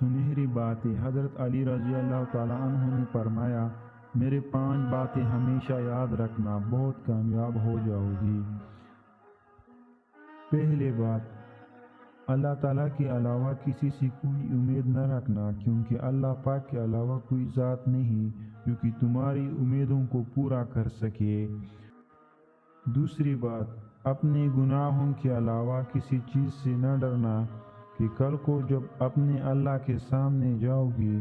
سنہری باتیں۔ حضرت علی رضی اللہ تعالیٰ عنہ نے فرمایا، میرے 5 باتیں ہمیشہ یاد رکھنا، بہت کامیاب ہو جاؤ گی۔ پہلی بات، اللہ تعالیٰ کے علاوہ کسی سے کوئی امید نہ رکھنا، کیونکہ اللہ پاک کے علاوہ کوئی ذات نہیں جو کہ تمہاری امیدوں کو پورا کر سکے۔ دوسری بات، اپنے گناہوں کے علاوہ کسی چیز سے نہ ڈرنا کہ کل کو جب اپنے اللہ کے سامنے جاؤ گی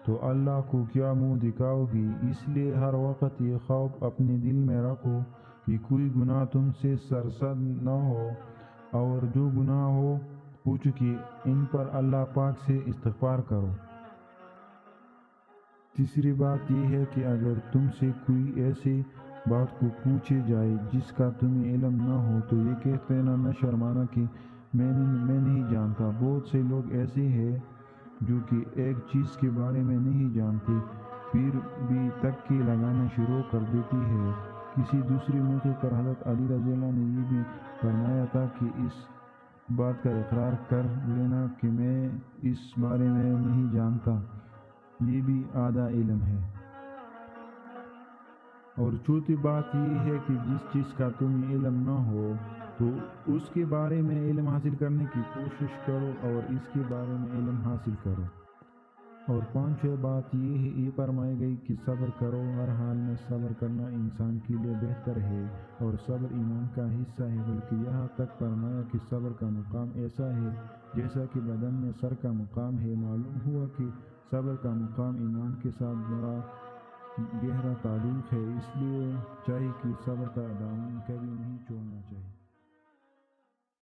تو اللہ کو کیا منہ دکھاؤ گی۔ اس لیے ہر وقت یہ خوف اپنے دل میں رکھو کہ کوئی گناہ تم سے سرزد نہ ہو، اور جو گناہ ہو چکے ان پر اللہ پاک سے استغفار کرو۔ تیسری بات یہ ہے کہ اگر تم سے کوئی ایسی بات کو پوچھے جائے جس کا تمہیں علم نہ ہو تو یہ کہہ دینا، نہ شرمانا کہ میں نہیں جانتا۔ بہت سے لوگ ایسے ہیں جو کہ ایک چیز کے بارے میں نہیں جانتے پھر بھی تکے لگانا شروع کر دیتی ہے۔ کسی دوسرے موقع پر حضرت علی رضی اللہ نے یہ بھی فرمایا تھا کہ اس بات کا اقرار کر لینا کہ میں اس بارے میں نہیں جانتا، یہ بھی آدھا علم ہے۔ اور چوتھی بات یہ ہے کہ جس چیز کا تمہیں علم نہ ہو تو اس کے بارے میں علم حاصل کرنے کی کوشش کرو اور اس کے بارے میں علم حاصل کرو۔ اور پانچویں بات یہ فرمائی گئی کہ صبر کرو، ہر حال میں صبر کرنا انسان کے لیے بہتر ہے اور صبر ایمان کا حصہ ہے، بلکہ یہاں تک فرمایا کہ صبر کا مقام ایسا ہے جیسا کہ بدن میں سر کا مقام ہے۔ معلوم ہوا کہ صبر کا مقام ایمان کے ساتھ بڑا گہرا تعلق ہے، اس لیے چاہیے کہ صبر کا دامن کبھی نہیں چھوڑنا چاہیے۔